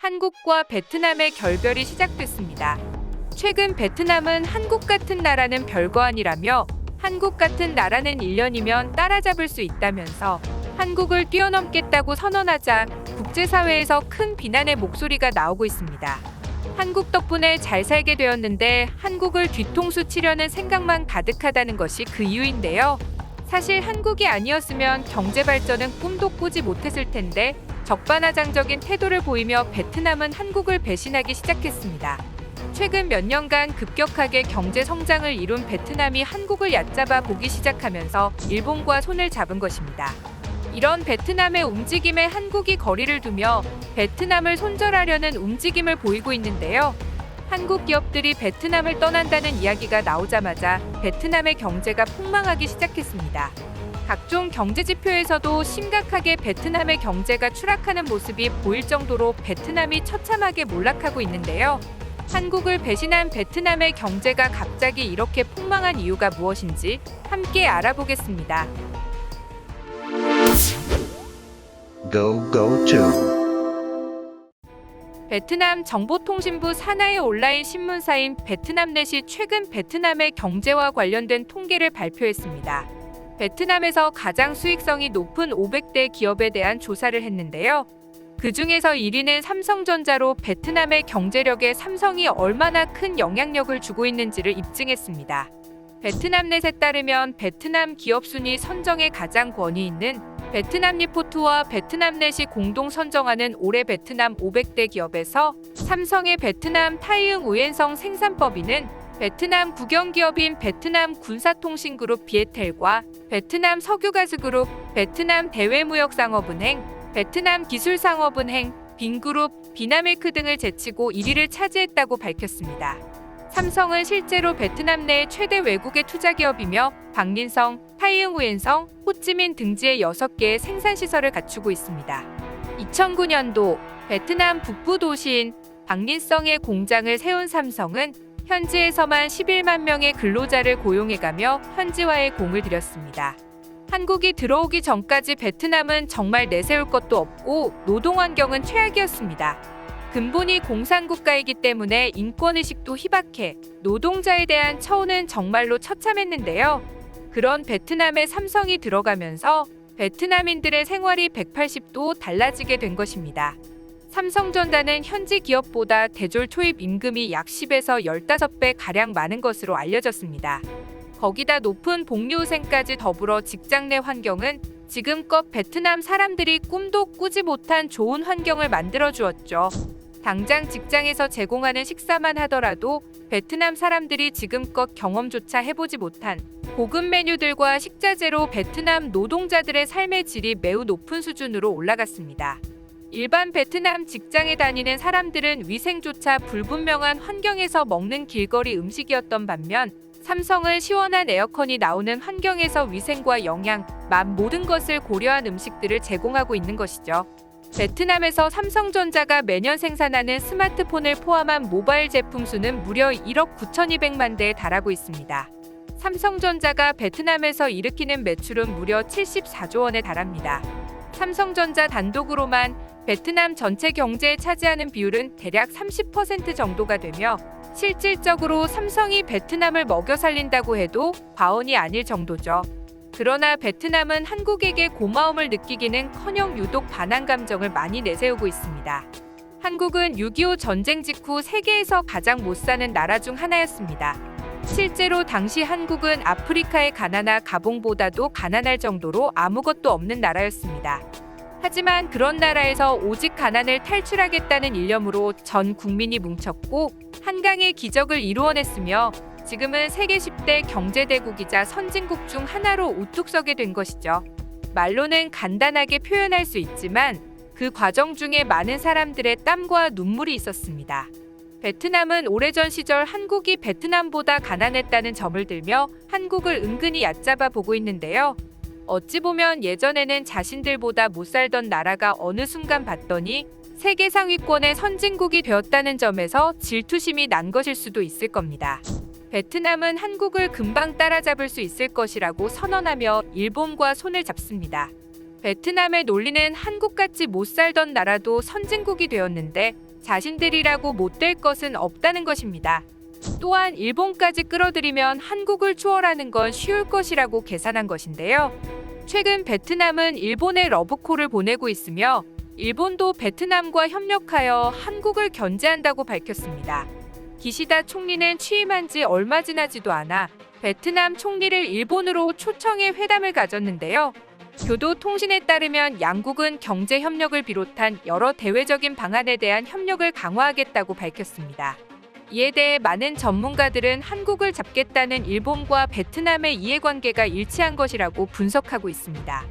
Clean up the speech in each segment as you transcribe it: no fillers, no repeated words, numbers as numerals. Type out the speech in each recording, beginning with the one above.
한국과 베트남의 결별이 시작됐습니다. 최근 베트남은 한국 같은 나라는 별거 아니라며 한국 같은 나라는 1년이면 따라잡을 수 있다면서 한국을 뛰어넘겠다고 선언하자 국제사회에서 큰 비난의 목소리가 나오고 있습니다. 한국 덕분에 잘 살게 되었는데 한국을 뒤통수 치려는 생각만 가득하다는 것이 그 이유인데요. 사실 한국이 아니었으면 경제 발전은 꿈도 꾸지 못했을 텐데 적반하장적인 태도를 보이며 베트남은 한국을 배신하기 시작했습니다. 최근 몇 년간 급격하게 경제 성장을 이룬 베트남이 한국을 얕잡아 보기 시작하면서 일본과 손을 잡은 것입니다. 이런 베트남의 움직임에 한국이 거리를 두며 베트남을 손절하려는 움직임을 보이고 있는데요. 한국 기업들이 베트남을 떠난다는 이야기가 나오자마자 베트남의 경제가 폭망하기 시작했습니다. 각종 경제 지표에서도 심각하게 베트남의 경제가 추락하는 모습이 보일 정도로 베트남이 처참하게 몰락하고 있는데요. 한국을 배신한 베트남의 경제가 갑자기 이렇게 폭망한 이유가 무엇인지 함께 알아보겠습니다. Go 베트남 정보통신부 산하의 온라인 신문사인 베트남넷이 최근 베트남의 경제와 관련된 통계를 발표했습니다. 베트남에서 가장 수익성이 높은 500대 기업에 대한 조사를 했는데요. 그 중에서 1위는 삼성전자로 베트남의 경제력에 삼성이 얼마나 큰 영향력을 주고 있는지를 입증했습니다. 베트남넷에 따르면 베트남 기업 순위 선정에 가장 권위 있는 베트남 리포트와 베트남넷이 공동 선정하는 올해 베트남 500대 기업에서 삼성의 베트남 타이응 우엔성 생산법인은 베트남 국영기업인 베트남 군사통신그룹 비에텔과 베트남 석유가스그룹, 베트남 대외무역상업은행, 베트남 기술상업은행, 빈그룹, 비나밀크 등을 제치고 1위를 차지했다고 밝혔습니다. 삼성은 실제로 베트남 내 최대 외국의 투자기업이며 박린성, 타이응우엔성, 호찌민 등지의 6개의 생산시설을 갖추고 있습니다. 2009년도 베트남 북부 도시인 박린성의 공장을 세운 삼성은 현지에서만 11만 명의 근로자를 고용해가며 현지화에 공을 들였습니다. 한국이 들어오기 전까지 베트남은 정말 내세울 것도 없고 노동 환경은 최악이었습니다. 근본이 공산국가이기 때문에 인권의식도 희박해 노동자에 대한 처우는 정말로 처참했는데요. 그런 베트남에 삼성이 들어가면서 베트남인들의 생활이 180도 달라지게 된 것입니다. 삼성전자는 현지 기업보다 대졸 초입 임금이 약 10에서 15배 가량 많은 것으로 알려졌습니다. 거기다 높은 복리후생까지 더불어 직장 내 환경은 지금껏 베트남 사람들이 꿈도 꾸지 못한 좋은 환경을 만들어 주었죠. 당장 직장에서 제공하는 식사만 하더라도 베트남 사람들이 지금껏 경험조차 해보지 못한 고급 메뉴들과 식자재로 베트남 노동자들의 삶의 질이 매우 높은 수준으로 올라갔습니다. 일반 베트남 직장에 다니는 사람들은 위생조차 불분명한 환경에서 먹는 길거리 음식이었던 반면 삼성은 시원한 에어컨이 나오는 환경에서 위생과 영양, 맛 모든 것을 고려한 음식들을 제공하고 있는 것이죠. 베트남에서 삼성전자가 매년 생산하는 스마트폰을 포함한 모바일 제품 수는 무려 1억 9,200만 대에 달하고 있습니다. 삼성전자가 베트남에서 일으키는 매출은 무려 74조 원에 달합니다. 삼성전자 단독으로만 베트남 전체 경제에 차지하는 비율은 대략 30% 정도가 되며 실질적으로 삼성이 베트남을 먹여 살린다고 해도 과언이 아닐 정도죠. 그러나 베트남은 한국에게 고마움을 느끼기는커녕 유독 반한 감정을 많이 내세우고 있습니다. 한국은 6.25 전쟁 직후 세계에서 가장 못 사는 나라 중 하나였습니다. 실제로 당시 한국은 아프리카의 가나나 가봉보다도 가난할 정도로 아무것도 없는 나라였습니다. 하지만 그런 나라에서 오직 가난을 탈출하겠다는 일념으로 전 국민이 뭉쳤고 한강의 기적을 이루어냈으며 지금은 세계 10대 경제대국이자 선진국 중 하나로 우뚝 서게 된 것이죠. 말로는 간단하게 표현할 수 있지만 그 과정 중에 많은 사람들의 땀과 눈물이 있었습니다. 베트남은 오래전 시절 한국이 베트남보다 가난했다는 점을 들며 한국을 은근히 얕잡아 보고 있는데요. 어찌 보면 예전에는 자신들보다 못 살던 나라가 어느 순간 봤더니 세계 상위권의 선진국이 되었다는 점에서 질투심이 난 것일 수도 있을 겁니다. 베트남은 한국을 금방 따라잡을 수 있을 것이라고 선언하며 일본과 손을 잡습니다. 베트남의 논리는 한국같이 못 살던 나라도 선진국이 되었는데 자신들이라고 못 될 것은 없다는 것입니다. 또한 일본까지 끌어들이면 한국을 추월하는 건 쉬울 것이라고 계산한 것인데요. 최근 베트남은 일본에 러브콜을 보내고 있으며 일본도 베트남과 협력하여 한국을 견제한다고 밝혔습니다. 기시다 총리는 취임한 지 얼마 지나지도 않아 베트남 총리를 일본으로 초청해 회담을 가졌는데요. 교도통신에 따르면 양국은 경제 협력을 비롯한 여러 대외적인 방안에 대한 협력을 강화하겠다고 밝혔습니다. 이에 대해 많은 전문가들은 한국을 잡겠다는 일본과 베트남의 이해관계가 일치한 것이라고 분석하고 있습니다.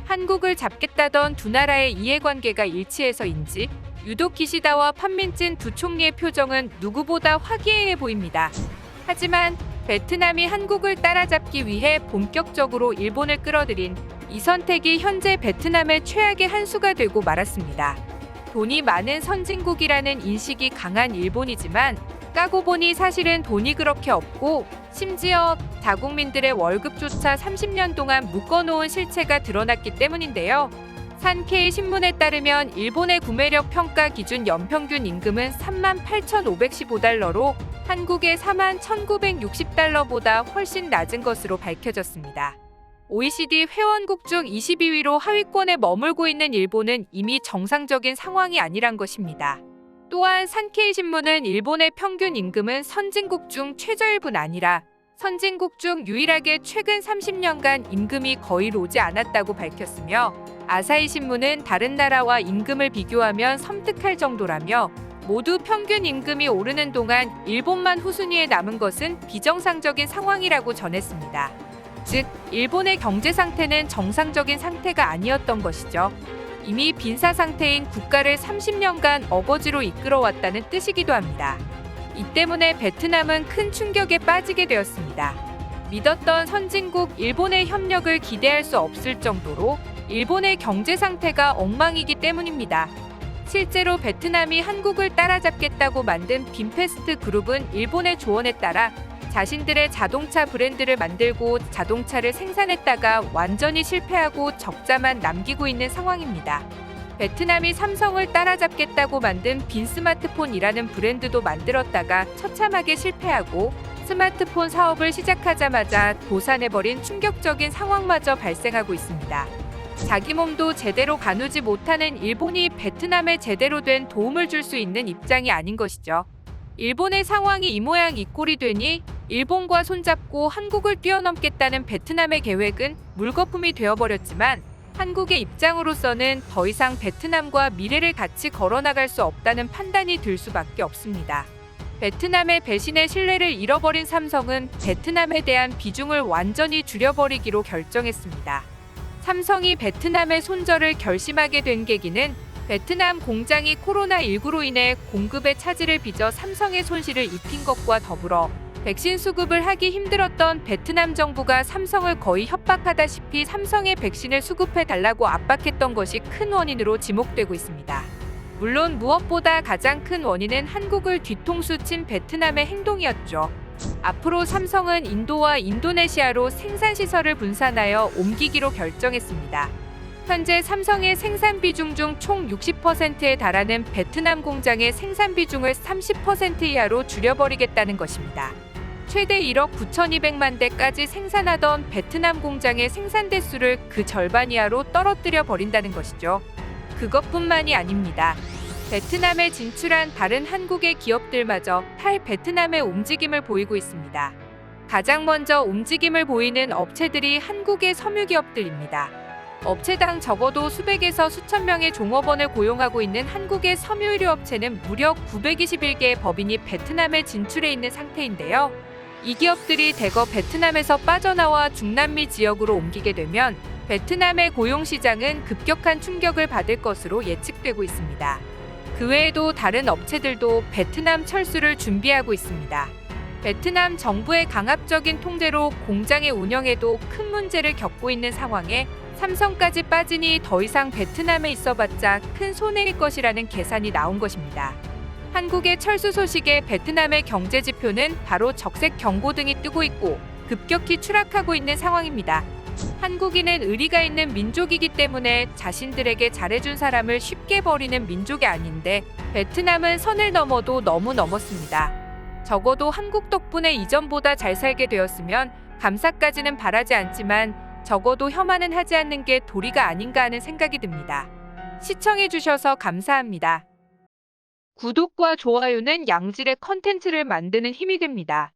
한국을 잡겠다던 두 나라의 이해관계가 일치해서인지 유독 기시다와 판민진 두 총리의 표정은 누구보다 화기애애 보입니다. 하지만 베트남이 한국을 따라잡기 위해 본격적으로 일본을 끌어들인 이 선택이 현재 베트남의 최악의 한 수가 되고 말았습니다. 돈이 많은 선진국이라는 인식이 강한 일본이지만 까고 보니 사실은 돈이 그렇게 없고 심지어 자국민들의 월급조차 30년 동안 묶어놓은 실체가 드러났기 때문인데요. 산케이 신문에 따르면 일본의 구매력 평가 기준 연평균 임금은 38,515달러로 한국의 41,960달러보다 훨씬 낮은 것으로 밝혀졌습니다. OECD 회원국 중 22위로 하위권에 머물고 있는 일본은 이미 정상적인 상황이 아니란 것입니다. 또한 산케이 신문은 일본의 평균 임금은 선진국 중 최저일 뿐 아니라 선진국 중 유일하게 최근 30년간 임금이 거의 오르지 않았다고 밝혔으며 아사히 신문은 다른 나라와 임금을 비교하면 섬뜩할 정도라며 모두 평균 임금이 오르는 동안 일본만 후순위에 남은 것은 비정상적인 상황이라고 전했습니다. 즉, 일본의 경제 상태는 정상적인 상태가 아니었던 것이죠. 이미 빈사 상태인 국가를 30년간 어거지로 이끌어왔다는 뜻이기도 합니다. 이 때문에 베트남은 큰 충격에 빠지게 되었습니다. 믿었던 선진국 일본의 협력을 기대할 수 없을 정도로 일본의 경제 상태가 엉망이기 때문입니다. 실제로 베트남이 한국을 따라잡겠다고 만든 빈페스트 그룹은 일본의 조언에 따라 자신들의 자동차 브랜드를 만들고 자동차를 생산했다가 완전히 실패하고 적자만 남기고 있는 상황입니다. 베트남이 삼성을 따라잡겠다고 만든 빈 스마트폰이라는 브랜드도 만들었다가 처참하게 실패하고 스마트폰 사업을 시작하자마자 도산해버린 충격적인 상황마저 발생하고 있습니다. 자기 몸도 제대로 가누지 못하는 일본이 베트남에 제대로 된 도움을 줄 수 있는 입장이 아닌 것이죠. 일본의 상황이 이 모양 이 꼴이 되니 일본과 손잡고 한국을 뛰어넘겠다는 베트남의 계획은 물거품이 되어버렸지만 한국의 입장으로서는 더 이상 베트남과 미래를 같이 걸어나갈 수 없다는 판단이 들 수밖에 없습니다. 베트남의 배신의 신뢰를 잃어버린 삼성은 베트남에 대한 비중을 완전히 줄여버리기로 결정했습니다. 삼성이 베트남의 손절을 결심하게 된 계기는 베트남 공장이 코로나19로 인해 공급의 차질을 빚어 삼성의 손실을 입힌 것과 더불어 백신 수급을 하기 힘들었던 베트남 정부가 삼성을 거의 협박하다시피 삼성의 백신을 수급해달라고 압박했던 것이 큰 원인으로 지목되고 있습니다. 물론 무엇보다 가장 큰 원인은 한국을 뒤통수 친 베트남의 행동이었죠. 앞으로 삼성은 인도와 인도네시아로 생산시설을 분산하여 옮기기로 결정했습니다. 현재 삼성의 생산 비중 중 총 60%에 달하는 베트남 공장의 생산 비중을 30% 이하로 줄여버리겠다는 것입니다. 최대 1억 9,200만 대까지 생산하던 베트남 공장의 생산 대수를 그 절반 이하로 떨어뜨려 버린다는 것이죠. 그것뿐만이 아닙니다. 베트남에 진출한 다른 한국의 기업들마저 탈베트남의 움직임을 보이고 있습니다. 가장 먼저 움직임을 보이는 업체들이 한국의 섬유기업들입니다. 업체당 적어도 수백에서 수천 명의 종업원을 고용하고 있는 한국의 섬유의류 업체는 무려 921개의 법인이 베트남에 진출해 있는 상태인데요. 이 기업들이 대거 베트남에서 빠져나와 중남미 지역으로 옮기게 되면 베트남의 고용시장은 급격한 충격을 받을 것으로 예측되고 있습니다. 그 외에도 다른 업체들도 베트남 철수를 준비하고 있습니다. 베트남 정부의 강압적인 통제로 공장의 운영에도 큰 문제를 겪고 있는 상황에 삼성까지 빠지니 더 이상 베트남에 있어봤자 큰 손해일 것이라는 계산이 나온 것입니다. 한국의 철수 소식에 베트남의 경제 지표는 바로 적색 경고등이 뜨고 있고 급격히 추락하고 있는 상황입니다. 한국인은 의리가 있는 민족이기 때문에 자신들에게 잘해준 사람을 쉽게 버리는 민족이 아닌데 베트남은 선을 넘어도 너무 넘었습니다. 적어도 한국 덕분에 이전보다 잘 살게 되었으면 감사까지는 바라지 않지만 적어도 혐한은 하지 않는 게 도리가 아닌가 하는 생각이 듭니다. 시청해주셔서 감사합니다. 구독과 좋아요는 양질의 컨텐츠를 만드는 힘이 됩니다.